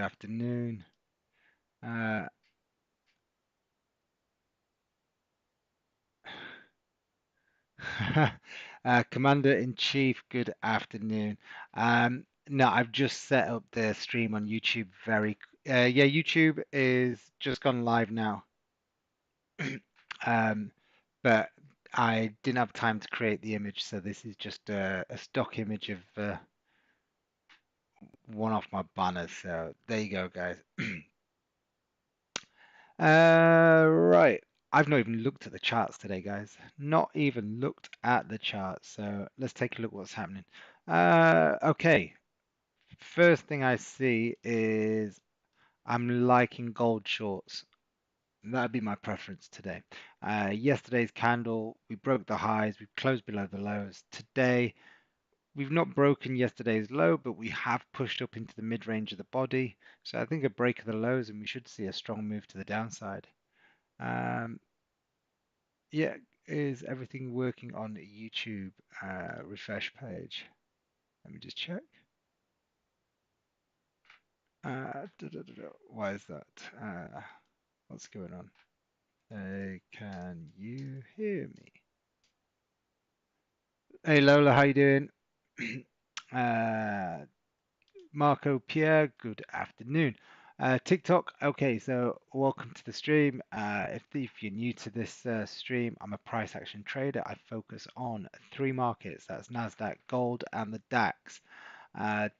afternoon. Uh, Commander-in-Chief, good afternoon. No, I've just set up the stream on YouTube yeah, YouTube is just gone live now. Um, but I didn't have time to create the image, so this is just a stock image of one of my banners. So there you go, guys. Right. I've not even looked at the charts today, guys. Not even looked at the charts. So let's take a look what's happening. Okay. First thing I see is I'm liking gold shorts. That'd be my preference today. Yesterday's candle, we broke the highs, we closed below the lows. Today, we've not broken yesterday's low, but we have pushed up into the mid-range of the body. So I think a break of the lows, and we should see a strong move to the downside. Um, Yeah, is everything working on YouTube refresh page? Let me just check. Why is that? What's going on? Can you hear me? Hey Lola, how you doing? uh, Marco Pierre, good afternoon. TikTok, okay, so welcome to the stream. If you're new to this stream, I'm a price action trader. I focus on three markets, that's NASDAQ, gold, and the DAX.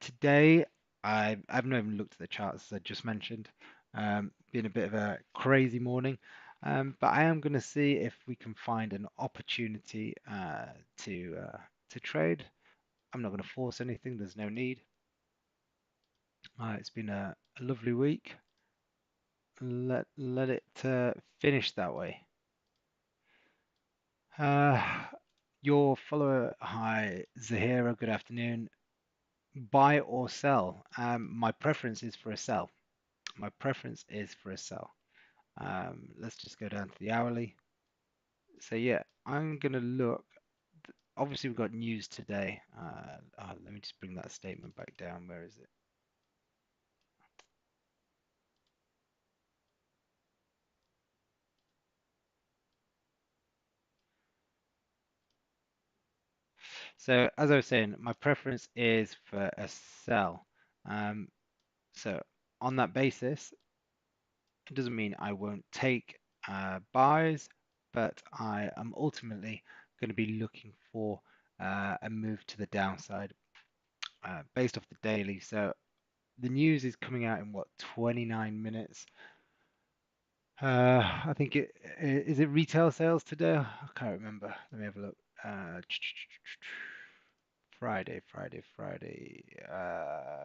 Today, I've not even looked at the charts, as I just mentioned. Been a bit of a crazy morning, but I am going to see if we can find an opportunity to trade. I'm not going to force anything, there's no need. It's been a lovely week. Let it finish that way. Uh, your follower, hi Zahira, good afternoon. Buy or sell? My preference is for a sell. My preference is for a sell. Let's just go down to the hourly. So yeah, I'm gonna look. Obviously, we've got news today. Let me just bring that statement back down. Where is it? So as I was saying, my preference is for a sell. Um, so on that basis, it doesn't mean I won't take buys, but I am ultimately going to be looking for a move to the downside based off the daily. So the news is coming out in what, 29 minutes. I think is it retail sales today? I can't remember. Let me have a look. Uh, Friday.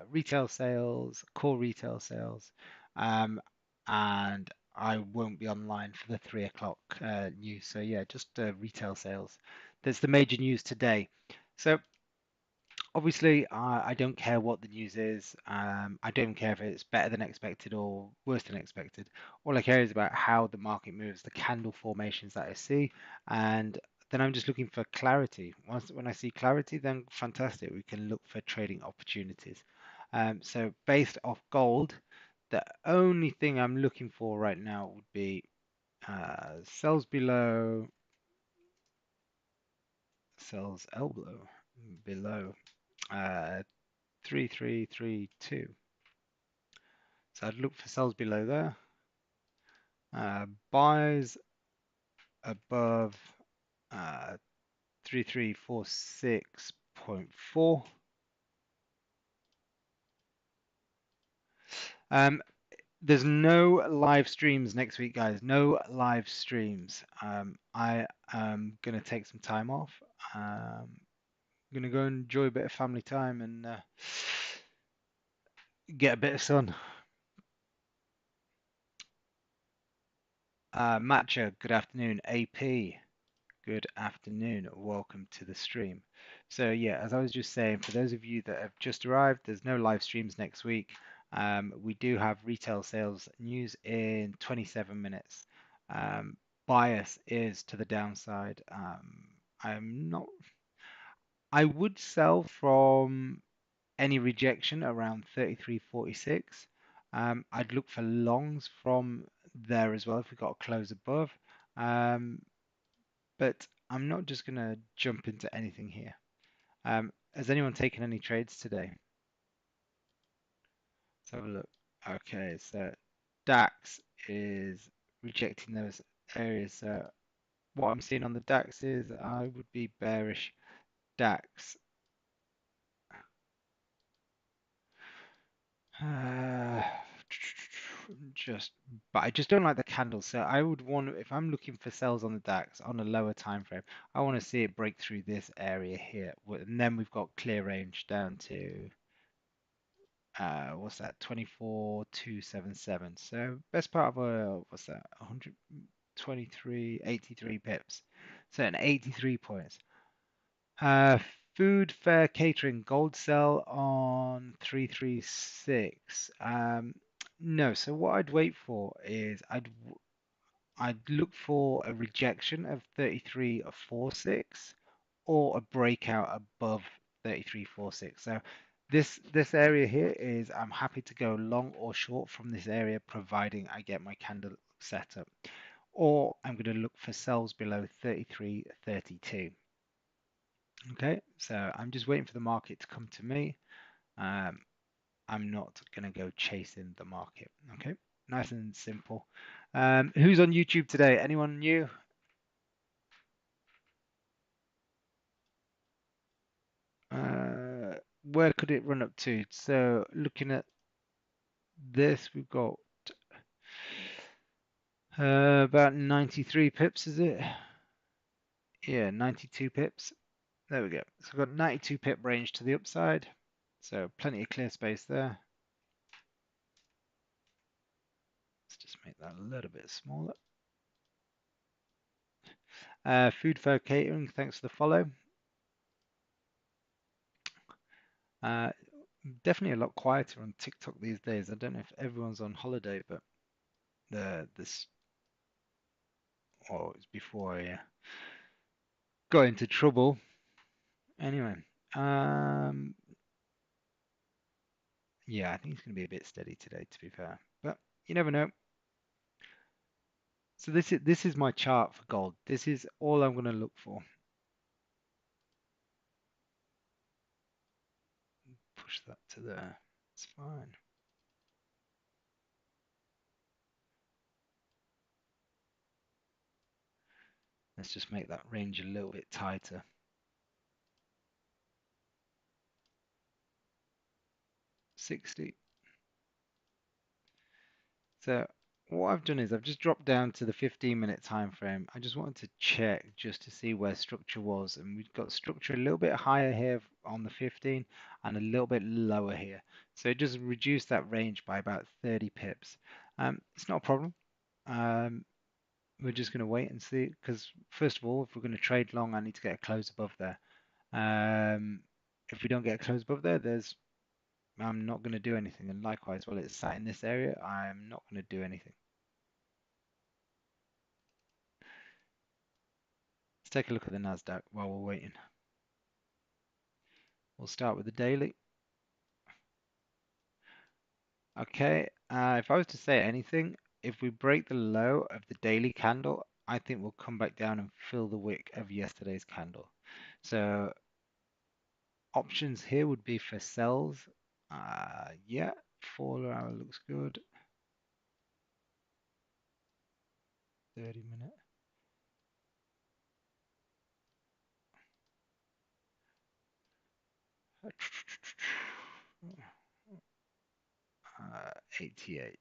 Retail sales, core retail sales, um, and I won't be online for the 3 o'clock news. So yeah, just retail sales. There's the major news today. So obviously, I don't care what the news is. I don't care if it's better than expected or worse than expected. All I care is about how the market moves, the candle formations that I see, and then I'm just looking for clarity. When I see clarity, then fantastic, we can look for trading opportunities. So based off gold, the only thing I'm looking for right now would be sells below, sells elbow below. 3332. So I'd look for sells below there. Buys above 3346.4. There's no live streams next week, guys. No live streams. I am gonna take some time off. I'm gonna go and enjoy a bit of family time and get a bit of sun. Matcha, good afternoon. AP, good afternoon. Welcome to the stream. So yeah, as I was just saying, for those of you that have just arrived, there's no live streams next week. We do have retail sales news in 27 minutes. Bias is to the downside. I'm not. I would sell from any rejection around 33.46. I'd look for longs from there as well if we got a close above. Um, but I'm not just going to jump into anything here. Has anyone taken any trades today? Let's have a look. Okay, so DAX is rejecting those areas. So what I'm seeing on the DAX is I would be bearish DAX. Uh, just, but I just don't like the candles. So I would want, if I'm looking for sells on the DAX on a lower time frame, I want to see it break through this area here, and then we've got clear range down to what's that? 24,277. So best part of a what's that? 123, 83 pips. So an 83 points. Uh, Food, fair, catering, gold sell on 336. No, so what I'd wait for is I'd look for a rejection of 33.46 or a breakout above 33.46. So this area here is I'm happy to go long or short from this area providing I get my candle set up. Or I'm going to look for sells below 33.32. Okay, so I'm just waiting for the market to come to me. Um, I'm not going to go chasing the market. Okay, nice and simple. Who's on YouTube today? Anyone new? Where could it run up to? So looking at this, we've got about 93 pips, is it? Yeah, 92 pips. There we go. So we've got 92 pip range to the upside. So plenty of clear space there. Let's just make that a little bit smaller. Food Fair Catering, thanks for the follow. Uh, Definitely a lot quieter on TikTok these days. I don't know if everyone's on holiday, but this it's before I got into trouble. Anyway, um, yeah, I think it's going to be a bit steady today, to be fair. But you never know. So this is my chart for gold. This is all I'm going to look for. Push that to there. It's fine. Let's just make that range a little bit tighter. 60. So what I've done is I've just dropped down to the 15-minute time frame. I just wanted to check just to see where structure was, and we've got structure a little bit higher here on the 15 and a little bit lower here. So it just reduced that range by about 30 pips. It's not a problem. Um, we're just going to wait and see because first of all, if we're going to trade long, I need to get a close above there. If we don't get a close above there, I'm not going to do anything. And likewise, while it's sat in this area, I'm not going to do anything. Let's take a look at the NASDAQ while we're waiting. We'll start with the daily. Okay, if I was to say anything, if we break the low of the daily candle, I think we'll come back down and fill the wick of yesterday's candle. So options here would be for sells. Yeah, 4 hour looks good. 30-minute. 88,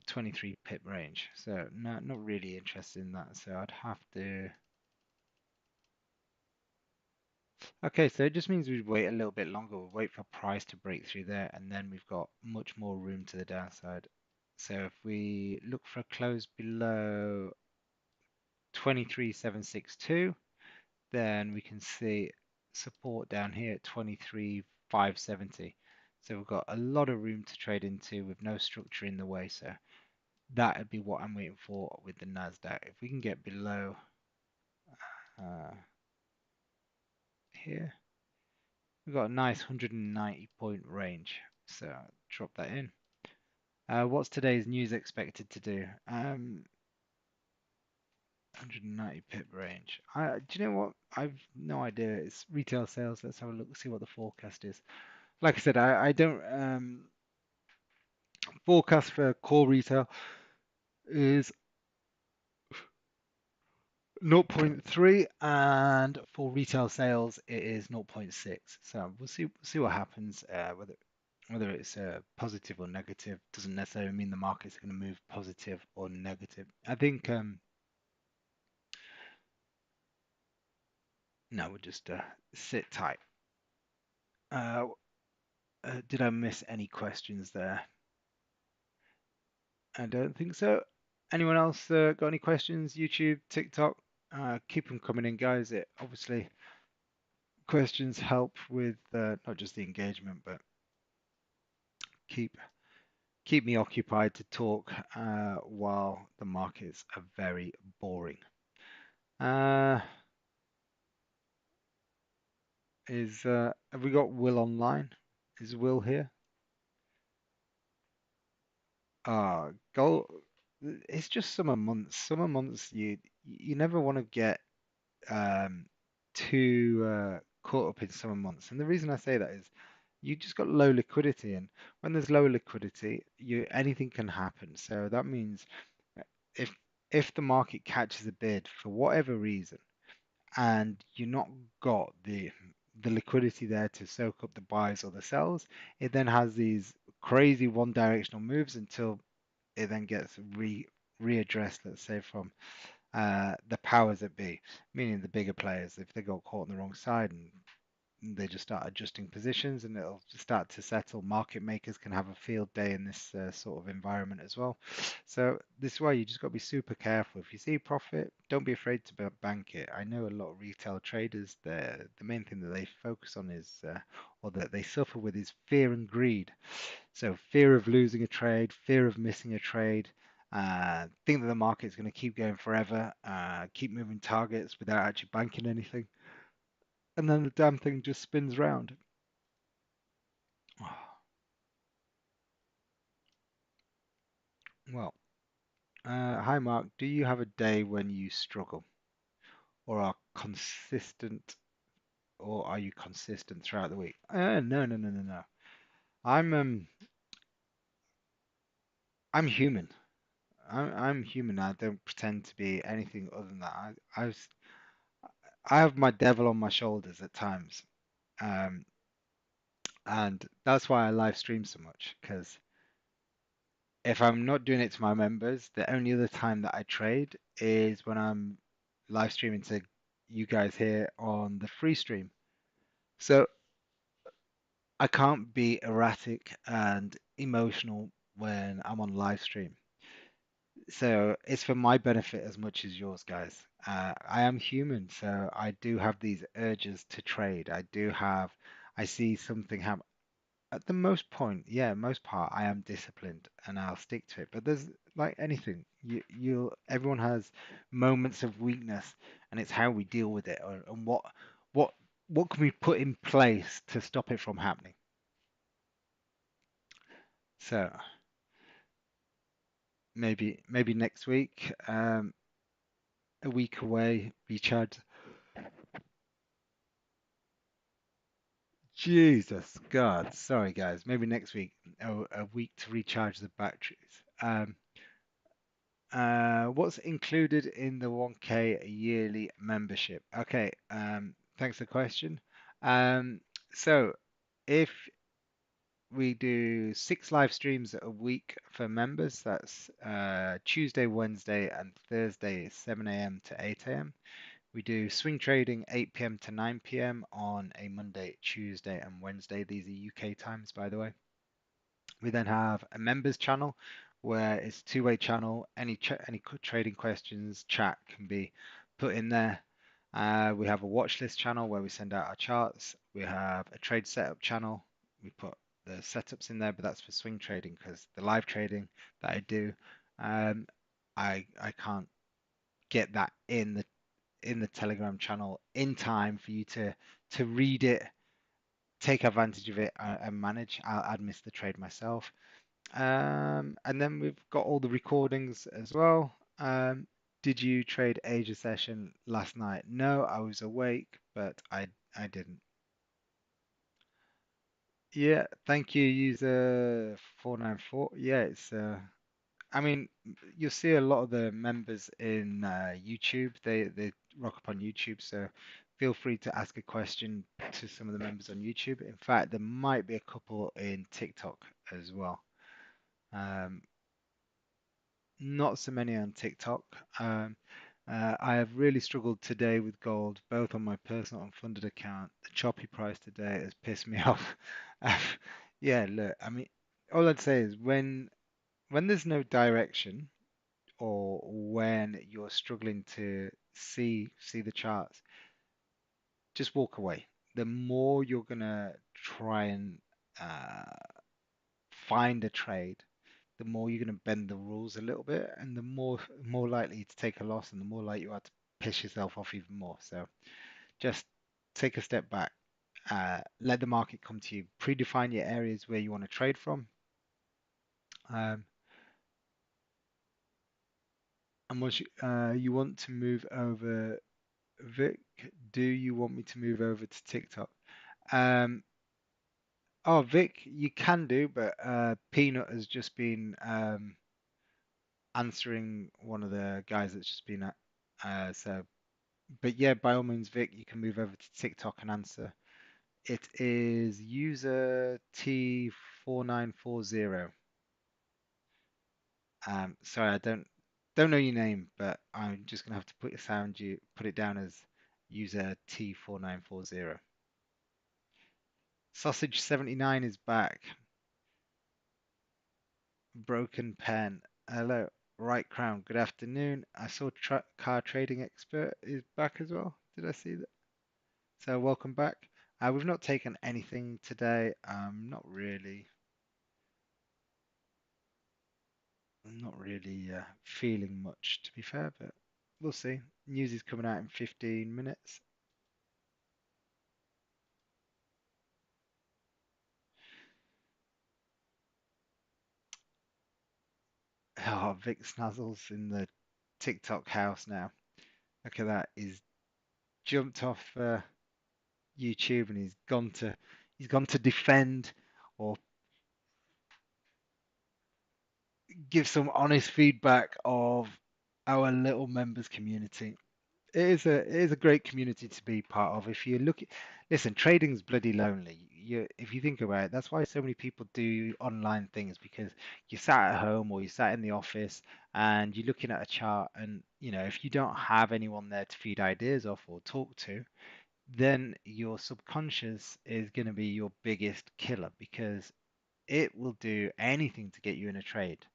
23 pip range. So not really interested in that. So I'd have to. Okay, so it just means we wait a little bit longer. We'll wait for price to break through there, and then we've got much more room to the downside. So if we look for a close below 23,762, then we can see support down here at 23,570. So we've got a lot of room to trade into with no structure in the way. So that would be what I'm waiting for with the NASDAQ. If we can get below uh, here, we've got a nice 190 point range. So drop that in. What's today's news expected to do? 190 pip range. Do you know what? I've no idea. It's retail sales. Let's have a look, see what the forecast is. Like I said, I don't forecast for core retail is zero point 0.3, and for retail sales it is zero point 0.6. So we'll see what happens. Whether it's positive or negative doesn't necessarily mean the market's going to move positive or negative. I think no, we'll just sit tight. Uh, did I miss any questions there? I don't think so. Anyone else got any questions? YouTube, TikTok? Keep them coming in, guys. It obviously questions help with not just the engagement, but keep keep me occupied to talk while the markets are very boring. Uh, have we got Will online? Is Will here? Gold. It's just summer months. Summer months, you never want to get um, too caught up in summer months. And the reason I say that is you just got low liquidity, and when there's low liquidity, anything can happen. So that means uh, if if the market catches a bid for whatever reason, and you're not got the liquidity there to soak up the buys or the sells, it then has these crazy one directional moves until it then gets readdressed, let's say, from the powers that be, meaning the bigger players. If they got caught on the wrong side and they just start adjusting positions and it'll start to settle. Market makers can have a field day in this sort of environment as well. So this is why you just got to be super careful. If you see profit, don't be afraid to bank it. I know a lot of retail traders, the main thing that they focus on is, or that they suffer with, is fear and greed. So fear of losing a trade, fear of missing a trade, think that the market's going to keep going forever, keep moving targets without actually banking anything, and then the damn thing just spins round. Well, hi Mark. Do you have a day when you struggle, or are consistent, or are you consistent throughout the week? No, no, no, no, no. I'm um, I'm human. I'm human. I don't pretend to be anything other than that. I have my devil on my shoulders at times, um, and that's why I live stream so much. Because if I'm not doing it to my members, the only other time that I trade is when I'm live streaming to you guys here on the free stream. So I can't be erratic and emotional when I'm on live stream. So it's for my benefit as much as yours, guys. I am human, so I do have these urges to trade. I see something happen. At the most point, yeah, most part, I am disciplined and I'll stick to it. But there's like anything, everyone has moments of weakness, and it's how we deal with it, and what what can we put in place to stop it from happening. So maybe next week, a week away, recharge. Jesus God, sorry guys. Maybe next week, a week to recharge the batteries. What's included in the 1K yearly membership? Okay, thanks for the question. So if we do 6 live streams a week for members, that's Tuesday, Wednesday, and Thursday, 7 a.m. to 8 a.m. We do swing trading 8 p.m. to 9 p.m. on a Monday, Tuesday, and Wednesday. These are UK times, by the way. We then have a members channel where it's two-way channel. Any trading questions, chat can be put in there. We have a watch list channel where we send out our charts. We have a trade setup channel. We put the setups in there, but that's for swing trading because the live trading that I do, um, I can't get that in the Telegram channel in time for you to read it, take advantage of it, and manage. I'd miss the trade myself. And then we've got all the recordings as well. Did you trade Asia session last night? No, I was awake, but I didn't. Yeah, thank you, user 494. Yeah, it's I mean, you'll see a lot of the members in YouTube. They rock up on YouTube, so feel free to ask a question to some of the members on YouTube. In fact, there might be a couple in TikTok as well. Um, Not so many on TikTok. Um, I have really struggled today with gold, both on my personal and funded account. The choppy price today has pissed me off. Yeah, look, I mean, all I'd say is when there's no direction, or when you're struggling to see the charts, just walk away. The more you're gonna try and uh, find a trade, the more you're gonna bend the rules a little bit, and the more likely to take a loss, and the more likely you are to piss yourself off even more. So just take a step back, let the market come to you, predefine your areas where you want to trade from, um, and once you want to move over, Vic, do you want me to move over to TikTok? Um, oh, Vic, you can do, but Peanut has just been answering one of the guys that's just been at. But yeah, by all means, Vic, you can move over to TikTok and answer. It is user T4940. Sorry, I don't know your name, but I'm just gonna have to put it down as user T4940. Sausage 79 is back. Broken pen. Hello. Right Crown. Good afternoon. I saw Car Trading Expert is back as well. Did I see that? So welcome back. We've not taken anything today. I'm not really feeling much to be fair, but we'll see. News is coming out in 15 minutes. Oh, Vic Snazzle's in the TikTok house now. Look at that. He's jumped off YouTube and he's gone to defend or give some honest feedback of our little members community. It is a great community to be part of. If you look at, listen, trading's bloody lonely. If you think about it, that's why so many people do online things because you sat at home or you sat in the office and you're looking at a chart and if you don't have anyone there to feed ideas off or talk to, then your subconscious is going to be your biggest killer because it will do anything to get you in a trade.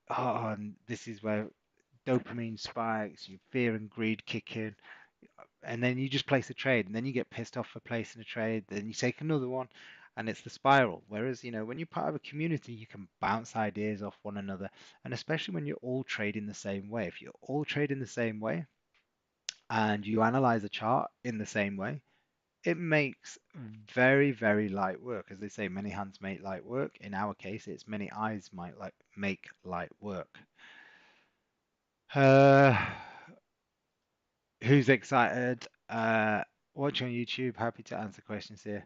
Oh, and this is where dopamine spikes, your fear and greed kick in, and then you just place a trade, and then you get pissed off for placing a trade, then you take another one, and it's the spiral. Whereas, when you're part of a community, you can bounce ideas off one another, and especially when you're all trading the same way. If you're all trading the same way and you analyze a chart in the same way, it makes very, very light work. As they say, many hands make light work. In our case, it's many eyes might like make light work. Uh, who's excited? Watch on YouTube. Happy to answer questions here.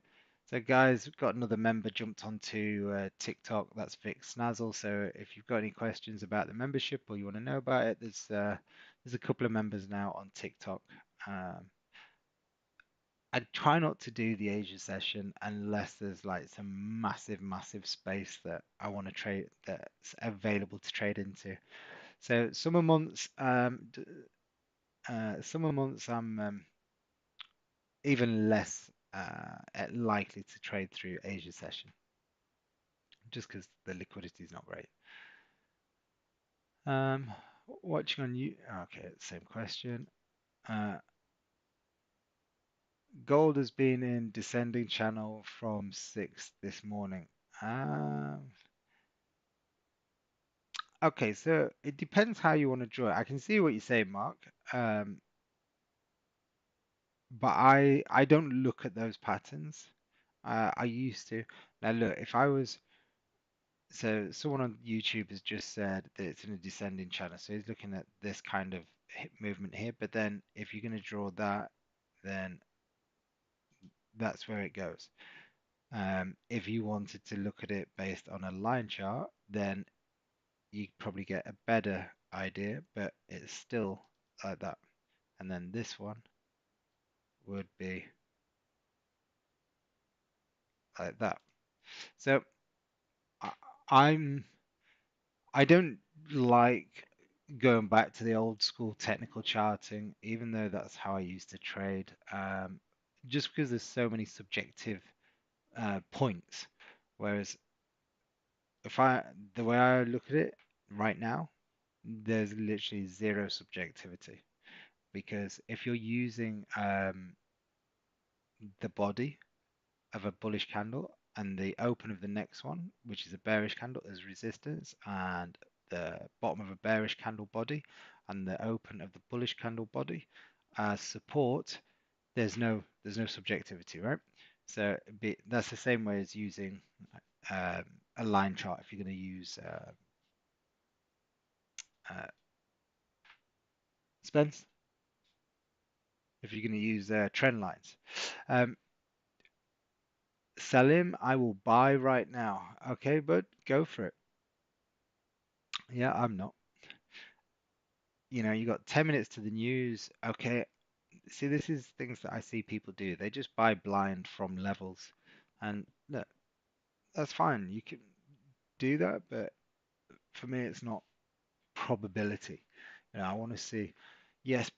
So, guys, we've got another member jumped onto TikTok. That's Vic Snazzle. So, if you've got any questions about the membership or you want to know about it, there's a couple of members now on TikTok. Um, I try not to do the Asia session unless there's like some massive, massive space that I want to trade that's available to trade into. So summer months, I'm even less likely to trade through Asia session, just because the liquidity is not great. Um, Watching on you. Okay, same question. Uh, Gold has been in descending channel from 6 this morning. Um, okay, so it depends how you want to draw it. I can see what you say, Mark. Um, but I don't look at those patterns. I used to. Now look, if I was So someone on YouTube has just said that it's in a descending channel. So he's looking at this kind of movement here. But then if you're going to draw that, then that's where it goes. If you wanted to look at it based on a line chart, then you probably get a better idea, but it's still like that. And then this one would be like that. So I, I'm I don't like going back to the old school technical charting, even though that's how I used to trade. Just because there's so many subjective points. Whereas if I the way I look at it right now, there's literally zero subjectivity. Because if you're using the body of a bullish candle and the open of the next one, which is a bearish candle, as resistance, and the bottom of a bearish candle body and the open of the bullish candle body as support, there's no subjectivity, right? So that's the same way as using um, a line chart if you're going to use uh, Spence, if you're going to use trend lines. Um, Sell him, I will buy right now. Okay, bud, go for it. Yeah, I'm not. You got 10 minutes to the news. Okay, see, this is things that I see people do. They just buy blind from levels. And look, that's fine. You can do that, but for me, it's not probability. I want to see, yes,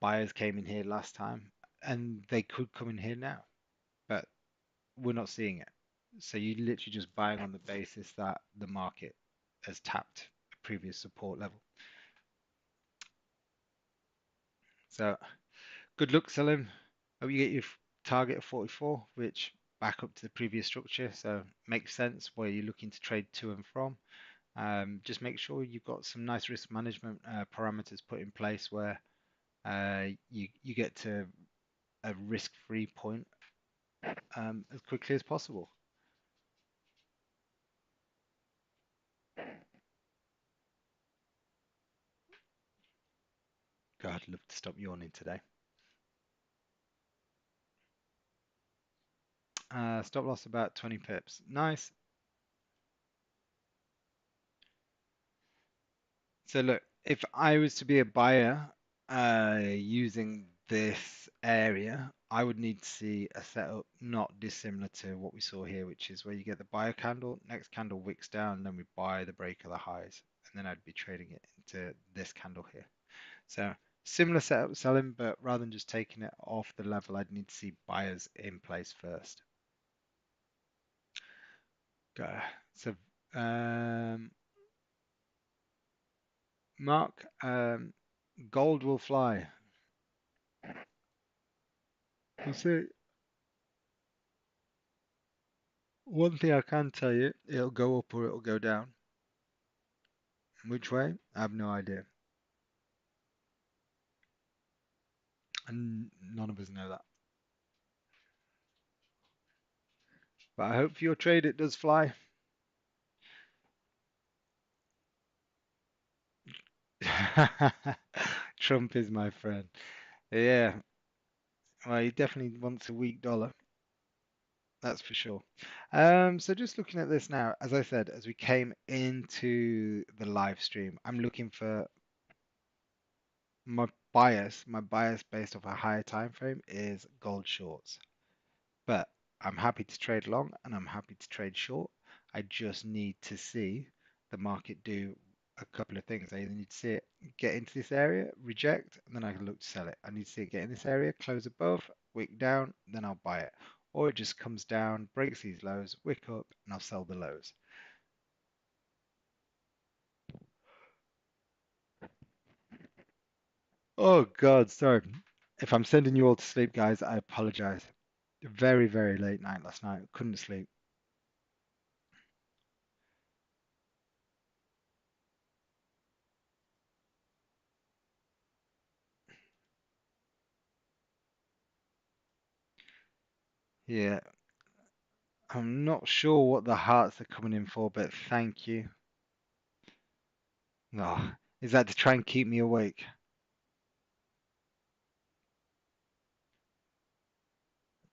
buyers came in here last time, and they could come in here now, but we're not seeing it. So you're literally just buying on the basis that the market has tapped a previous support level. So good luck, Salim. Hope you get your target of 44, which back up to the previous structure. So makes sense where you're looking to trade to and from. Just make sure you've got some nice risk management parameters put in place where you get to a risk-free point as quickly as possible. God, I'd love to stop yawning today. Stop loss about 20 pips. Nice. So look, if I was to be a buyer using this area, I would need to see a setup not dissimilar to what we saw here, which is where you get the buyer candle, next candle wicks down, and then we buy the break of the highs, and then I'd be trading it into this candle here. So similar setup selling, but rather than just taking it off the level, I'd need to see buyers in place first. So Mark, gold will fly. We'll see. One thing I can tell you, it'll go up or it'll go down. Which way? I have no idea. And none of us know that. But I hope for your trade it does fly. Trump is my friend. Yeah, well, he definitely wants a weak dollar. That's for sure. So just looking at this now, as I said, as we came into the live stream, I'm looking for my bias based off a higher time frame is gold shorts. But I'm happy to trade long and I'm happy to trade short. I just need to see the market do a couple of things. I either need to see it get into this area, reject, and then I can look to sell it. I need to see it get in this area, close above, wick down, then I'll buy it. Or it just comes down, breaks these lows, wick up, and I'll sell the lows. Oh God, sorry. If I'm sending you all to sleep, guys, I apologize. Very, very late night last night. Couldn't sleep. Yeah, I'm not sure what the hearts are coming in for, but thank you. Oh, is that to try and keep me awake?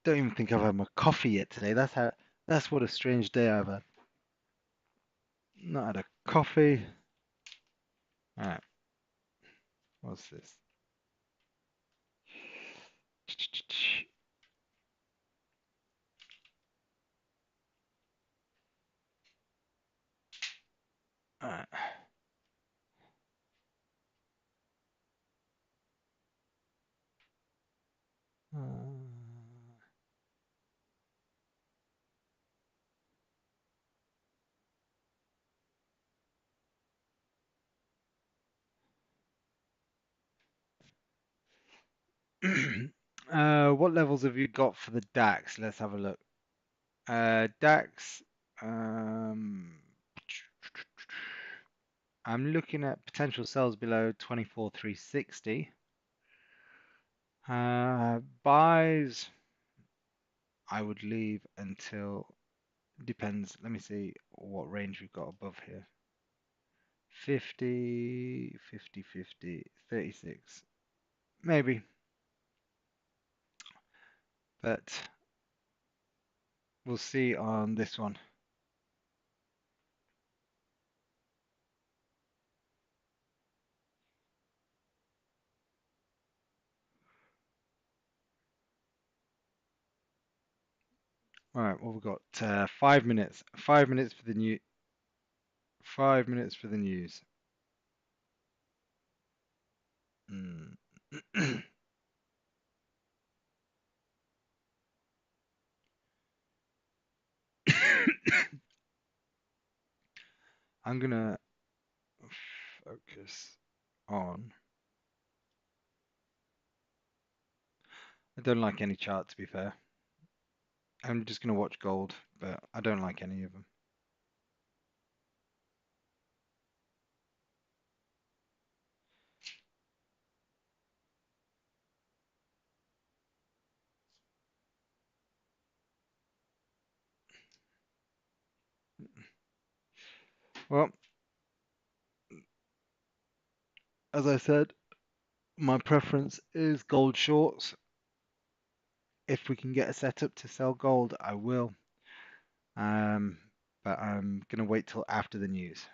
Don't even think I've had my coffee yet today. That's what a strange day I've had. Not had a coffee. Alright, what's this? Alright. What levels have you got for the DAX? Let's have a look. DAX, I'm looking at potential sales below 24,360. Buys, I would leave until, depends. Let me see what range we've got above here. 50, 50, 50, 36. Maybe, but we'll see on this one. All right, well, we've got 5 minutes. 5 minutes for the new. 5 minutes for the news. Mm. I'm gonna focus on. I don't like any chart, to be fair. I'm just gonna watch gold, but I don't like any of them. Well, as I said, my preference is gold shorts. If we can get a setup to sell gold, I will. Um, but I'm gonna wait till after the news.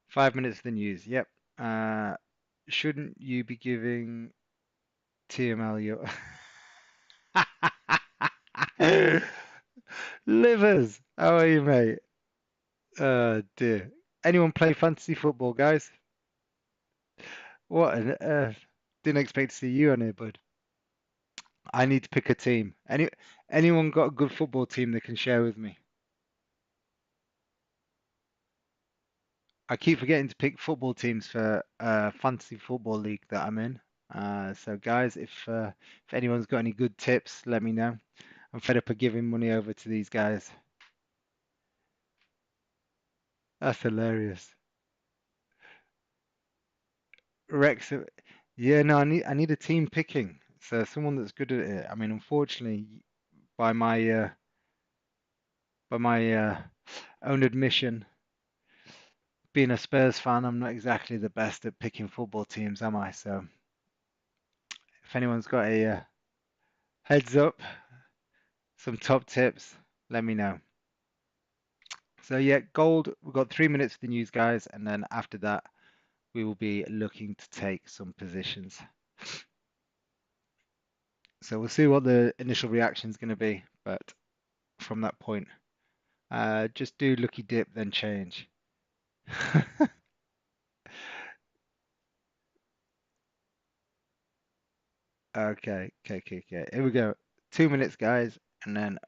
5 minutes of the news. Yep. Uh, shouldn't you be giving TML your livers? How are you, mate? Dear. Anyone play fantasy football, guys? What on earth? Didn't expect to see you on here, bud. I need to pick a team. Anyone got a good football team they can share with me? I keep forgetting to pick football teams for fantasy football league that I'm in. So guys, if anyone's got any good tips, let me know. I'm fed up of giving money over to these guys. That's hilarious. Rex, yeah, no, I need a team picking. So someone that's good at it. I mean, unfortunately, by my uh, by my own admission, being a Spurs fan, I'm not exactly the best at picking football teams, am I? So if anyone's got a heads up, some top tips, let me know. So yeah, gold, we've got 3 minutes for the news, guys, and then after that, we will be looking to take some positions. So we'll see what the initial reaction is going to be, but from that point, just do lucky dip, then change. Okay, okay, okay, okay. Here we go. 2 minutes, guys, and then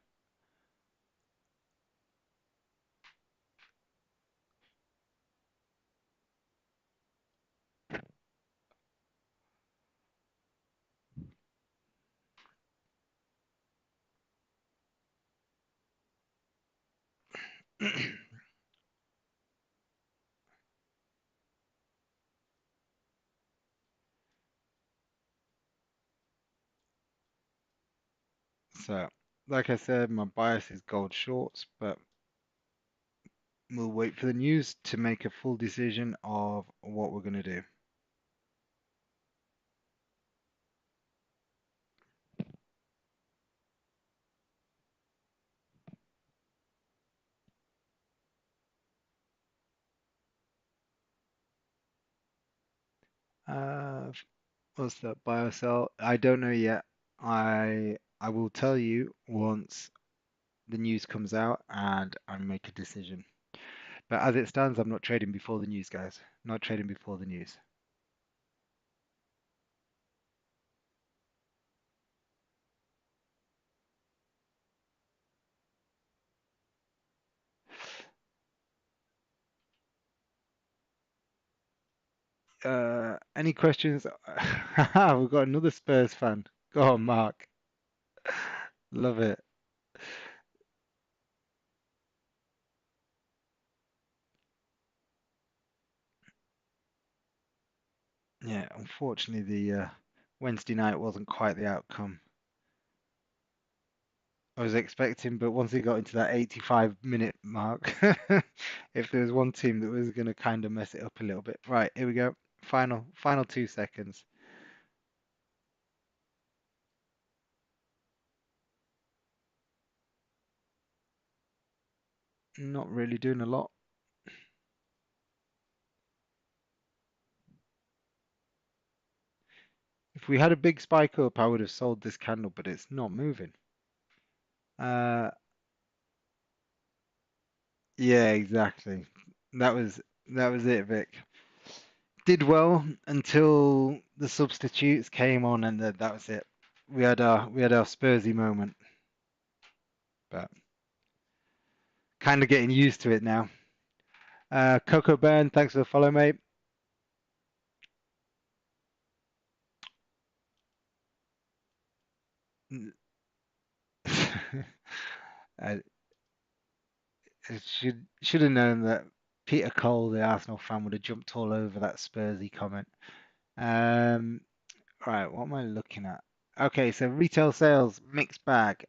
so like I said, my bias is gold shorts, but we'll wait for the news to make a full decision of what we're going to do. Uh, what's that? Buy or sell? I don't know yet. I will tell you once the news comes out and I make a decision. But as it stands, I'm not trading before the news, guys. Not trading before the news. Any questions? We've got another Spurs fan. Go on, Mark. Love it. Yeah, unfortunately, the Wednesday night wasn't quite the outcome I was expecting, but once it got into that 85-minute mark, if there was one team that was going to kind of mess it up a little bit. Right, here we go. Final 2 seconds. Not really doing a lot. If we had a big spike up, I would have sold this candle, but it's not moving. Uh, yeah, exactly. That was it, Vic. Did well until the substitutes came on, and that was it. We had our Spursy moment, but kind of getting used to it now. Coco Burn, thanks for the follow, mate. I, I should have known that Peter Cole, the Arsenal fan, would have jumped all over that Spursy comment. Um, right, what am I looking at? Okay, so retail sales mixed bag.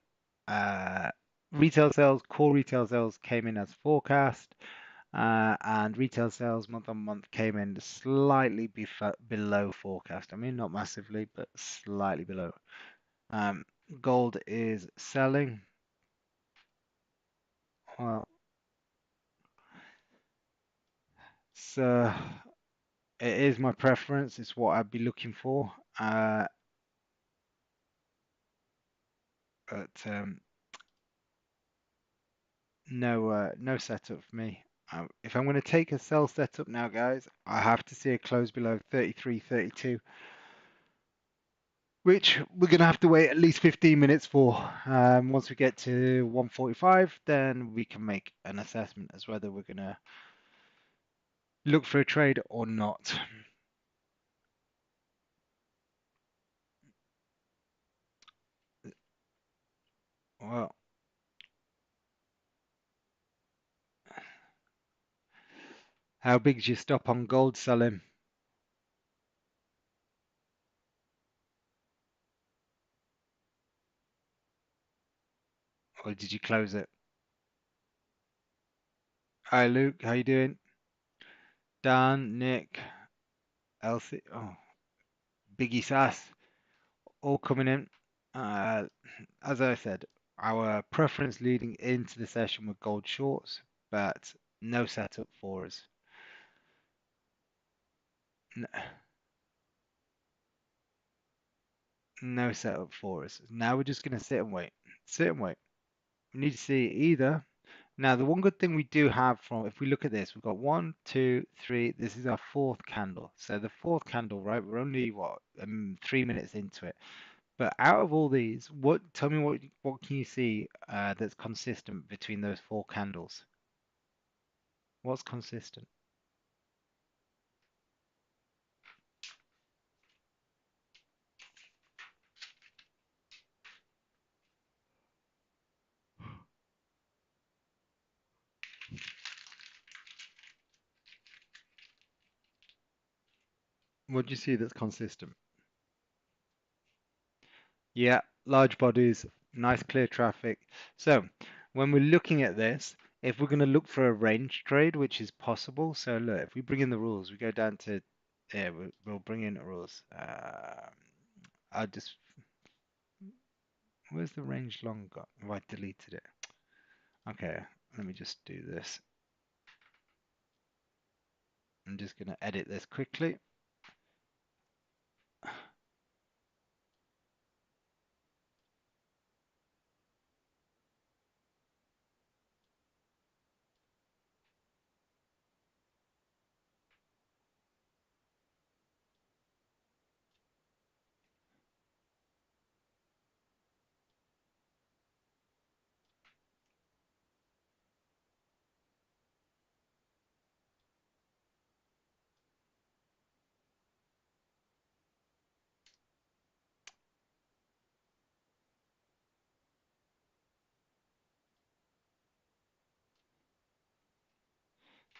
Uh, core retail sales came in as forecast, and retail sales month on month came in slightly below forecast. I mean, not massively, but slightly below. Um, Gold is selling. Well, so it is my preference. It's what I'd be looking for. But no setup for me. If I'm going to take a sell setup now, guys, I have to see a close below 33.32, which we're going to have to wait at least 15 minutes for. Once we get to 145, then we can make an assessment as whether we're going to look for a trade or not. Well, how big's your stop on gold selling, or did you close it? Hi, Luke. How you doing? Dan, Nick, Elsie. Oh, Biggie Sass, all coming in. Uh, as I said, our preference leading into the session were gold shorts, but no setup for us. N- No setup for us. Now we're just going to sit and wait. Sit and wait. We need to see either. Now, the one good thing we do have from, if we look at this, we've got one, two, three. This is our fourth candle. So the fourth candle, right? We're only what 3 minutes into it. But out of all these, tell me what can you see that's consistent between those four candles? What's consistent? What do you see that's consistent? Yeah, large bodies. Nice clear traffic. So when we're looking at this, if we're going to look for a range trade, which is possible, so look, if we bring in the rules, we go down to, yeah, we'll bring in the rules. I'll just, where's the range long got? Have I deleted it? Okay, let me just do this. I'm just going to edit this quickly.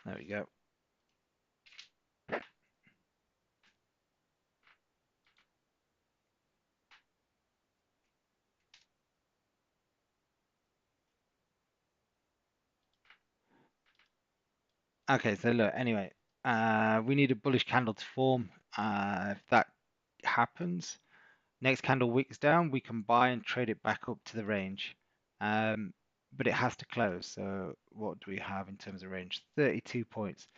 There we go. Okay, so look, anyway, we need a bullish candle to form. If that happens, next candle wicks down, we can buy and trade it back up to the range. But it has to close. So what do we have in terms of range? 32 points.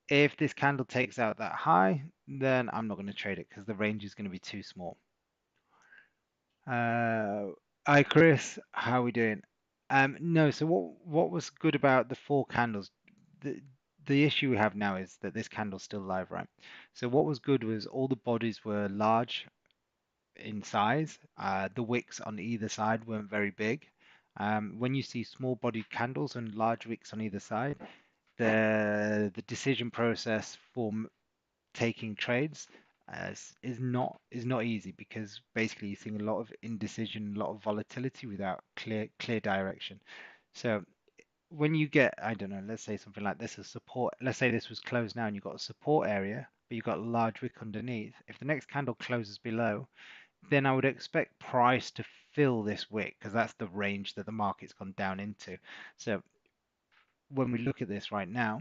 If this candle takes out that high, then I'm not going to trade it because the range is going to be too small. Hi Chris, how are we doing? No, so what was good about the four candles? The the issue we have now is that this candle's still live, right? So what was good was all the bodies were large in size. The wicks on either side weren't very big. When you see small bodied candles and large wicks on either side, the decision process for taking trades is not easy because basically you're seeing a lot of indecision, a lot of volatility without clear direction. So when you get, I don't know, let's say something like this, a support, let's say this was closed now and you've got a support area, but you've got a large wick underneath. If the next candle closes below, then I would expect price to fill this wick because that's the range that the market's gone down into. So when we look at this right now,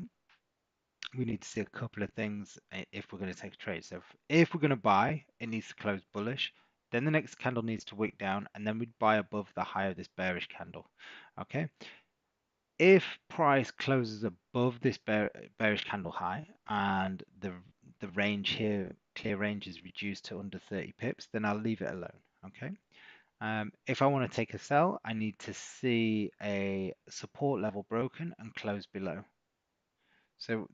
we need to see a couple of things if we're going to take a trade. So if we're going to buy, it needs to close bullish. Then the next candle needs to wick down, and then we'd buy above the high of this bearish candle. Okay. If price closes above this bearish candle high and the range here, clear range, is reduced to under 30 pips, then I'll leave it alone. Okay. If I want to take a sell, I need to see a support level broken and close below. So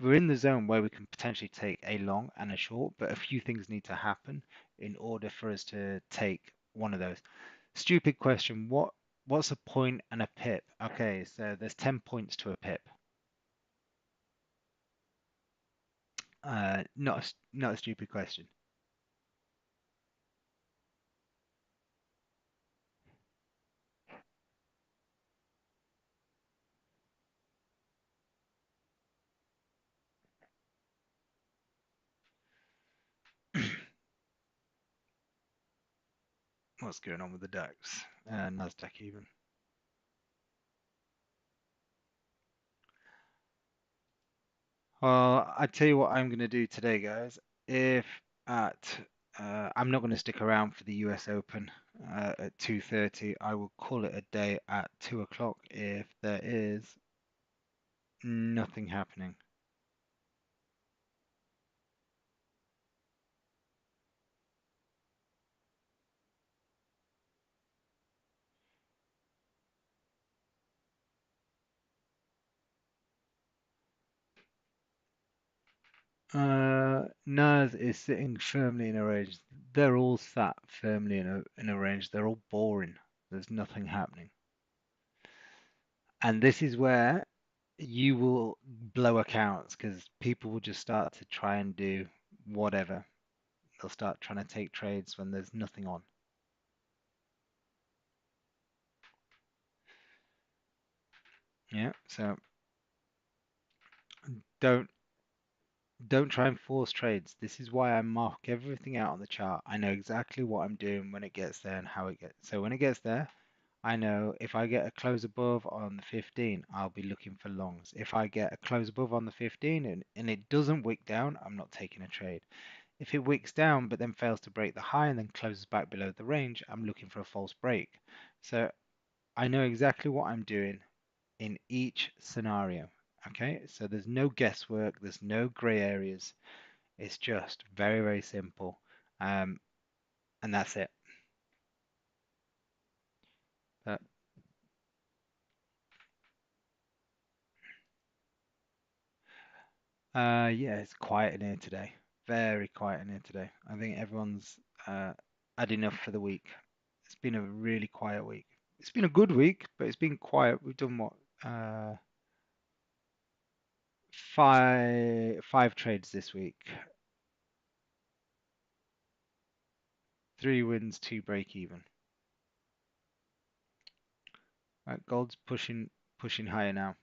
we're in the zone where we can potentially take a long and a short, but a few things need to happen in order for us to take one of those. Stupid question. What's a point and a pip? Okay, so there's 10 points to a pip. Not a stupid question. What's going on with the DAX? NASDQ even. Well, I tell you what I'm going to do today, guys. If at I'm not going to stick around for the US Open at 2:30. I will call it a day at 2 o'clock if there is nothing happening. Nas is sitting firmly in a range. They're all sat firmly in a range. They're all boring. There's nothing happening. And this is where you will blow accounts because people will just start to try and do whatever. They'll start trying to take trades when there's nothing on. Yeah, so don't Don't try and force trades. This is why I mark everything out on the chart. I know exactly what I'm doing when it gets there and how it gets. So when it gets there, I know if I get a close above on the 15, I'll be looking for longs. If I get a close above on the 15 and it doesn't wick down, I'm not taking a trade. If it wicks down but then fails to break the high and then closes back below the range, I'm looking for a false break. So I know exactly what I'm doing in each scenario. Okay, so there's no guesswork, there's no gray areas. It's just very, very simple. Um, and that's it. But yeah, it's quiet in here today. Very quiet in here today. I think everyone's had enough for the week. It's been a really quiet week. It's been a good week, but it's been quiet. We've done what? Uh, five trades this week. 3 wins, 2 break even. Right, gold's pushing higher now.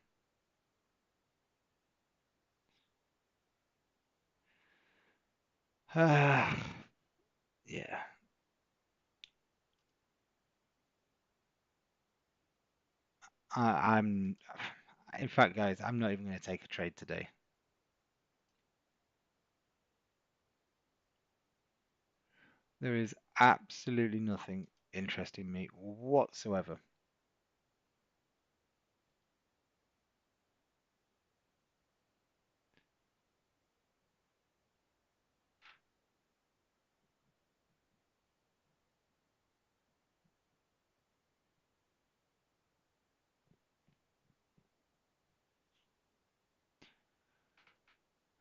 Yeah. I'm, in fact, guys, I'm not even going to take a trade today. There is absolutely nothing interesting me whatsoever.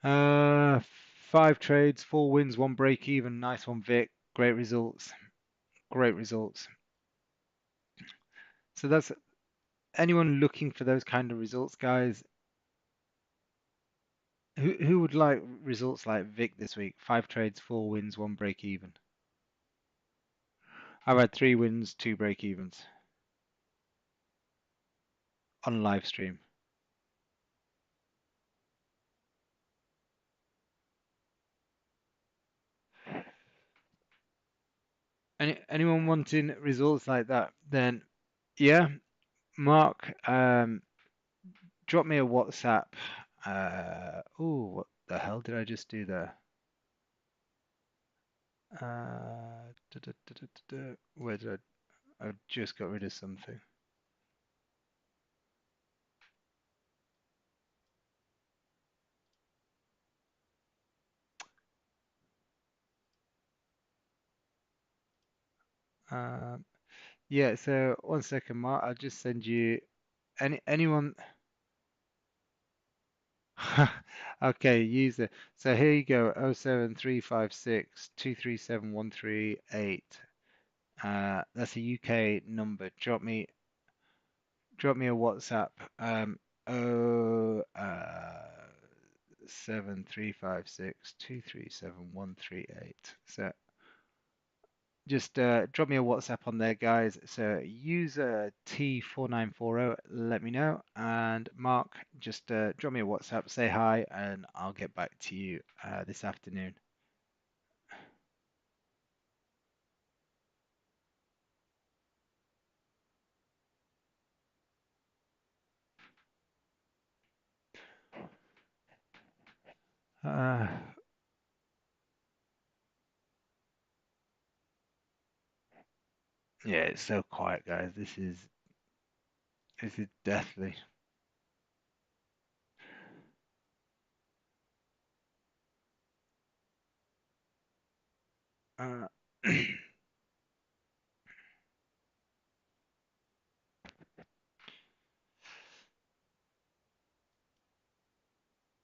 Uh, 5 trades, 4 wins, 1 break even. Nice one, Vic. Great results. Great results. So that's anyone looking for those kind of results, guys. Who would like results like Vic this week? 5 trades, 4 wins, 1 break even. I've had 3 wins, 2 break evens on live stream. Anyone wanting results like that? Then yeah, Mark, drop me a WhatsApp. Oh, what the hell did I just do there? Where did I just got rid of something. Um, yeah, so 1 second, Mark. I'll just send you anyone. Okay, use it. So here you go. 07356 237 138. That's a UK number. Drop me a WhatsApp. Oh, 7356 237 138. So just drop me a WhatsApp on there, guys. So user T4940, let me know. And Mark, just drop me a WhatsApp, say hi, and I'll get back to you this afternoon. Uh, yeah, it's so quiet, guys. This is deathly. Uh,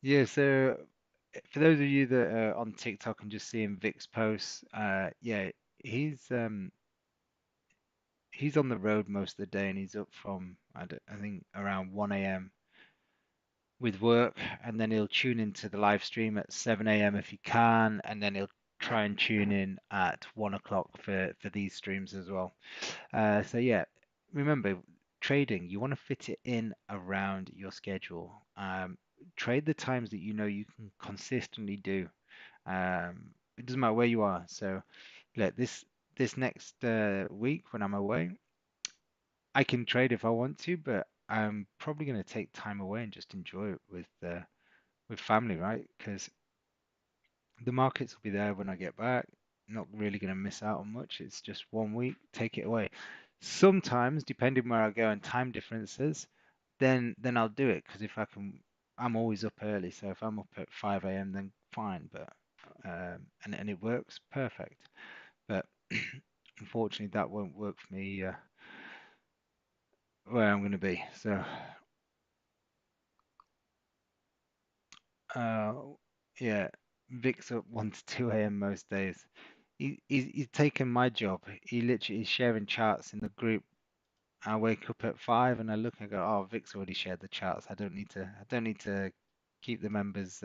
yeah, so for those of you that are on TikTok and just seeing Vic's posts, yeah, he's on the road most of the day and he's up from I think around 1 a.m. with work, and then he'll tune into the live stream at 7 a.m. if he can, and then he'll try and tune in at 1 o'clock for these streams as well. So yeah, remember trading, you want to fit it in around your schedule. trade the times that you know you can consistently do. It doesn't matter where you are. So, look, this next week when I'm away, I can trade if I want to, but I'm probably going to take time away and just enjoy it with family, right? Because the markets will be there when I get back. Not really going to miss out on much. It's just 1 week, take it away. Sometimes, depending where I go and time differences, then I'll do it because if I can, I'm always up early. So if I'm up at 5 a.m., then fine. But and it works perfect. But unfortunately, that won't work for me where I'm going to be. So uh, yeah, Vic's up 1 to 2 a.m. most days. He's taken my job. He literally is sharing charts in the group. I wake up at 5 and I look and go, oh, Vic's already shared the charts. I don't need to keep the members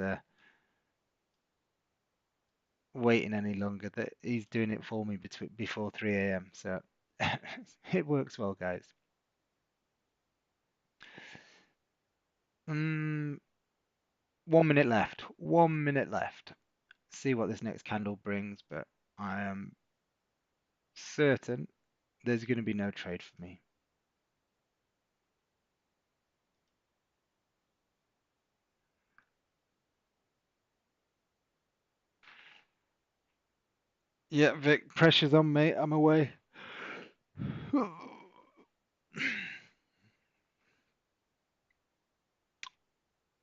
waiting any longer. That he's doing it for me between before 3 a.m. So it works well, guys. Mm, 1 minute left. 1 minute left. See what this next candle brings, but I am certain there's going to be no trade for me. Yeah, Vic, pressure's on, mate. I'm away.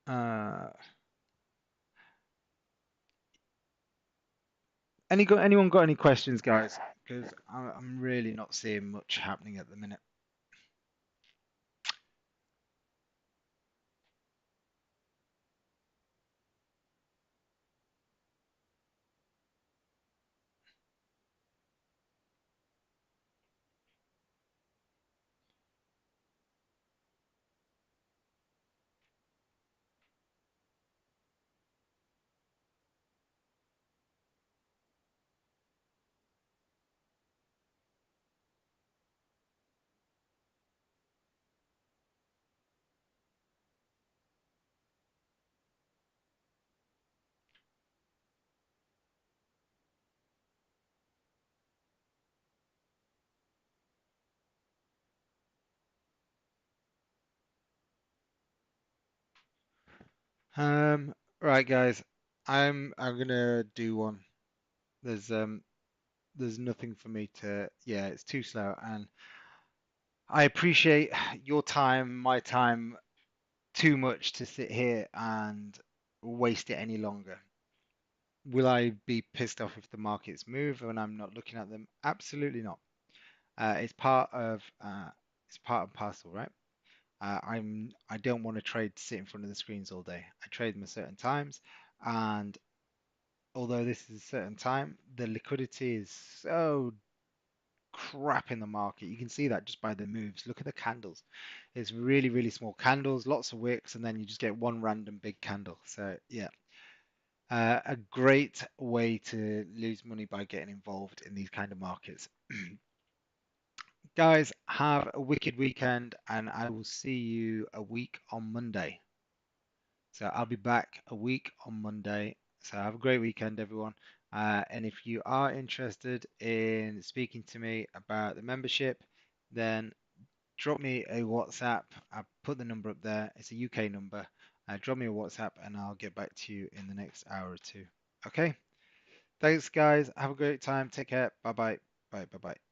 Uh, anyone got any questions, guys? Because I'm really not seeing much happening at the minute. Um, right, guys, I'm gonna do one. There's um there's nothing for me to. Yeah, it's too slow, and I appreciate your time, my time, too much to sit here and waste it any longer. Will I be pissed off if the markets move and I'm not looking at them? Absolutely not. It's part and parcel, right? I don't want to trade to sit in front of the screens all day. I trade them at certain times, and although this is a certain time, the liquidity is so crap in the market. You can see that just by the moves. Look at the candles. It's really, really small candles, lots of wicks, and then you just get one random big candle. So yeah, a great way to lose money by getting involved in these kind of markets. Guys, have a wicked weekend, and I will see you a week on Monday. So I'll be back a week on Monday. So have a great weekend, everyone. And if you are interested in speaking to me about the membership, then drop me a WhatsApp. I'll put the number up there. It's a UK number. Drop me a WhatsApp and I'll get back to you in the next hour or two. Okay? Thanks, guys. Have a great time. Take care. Bye bye. Bye bye bye.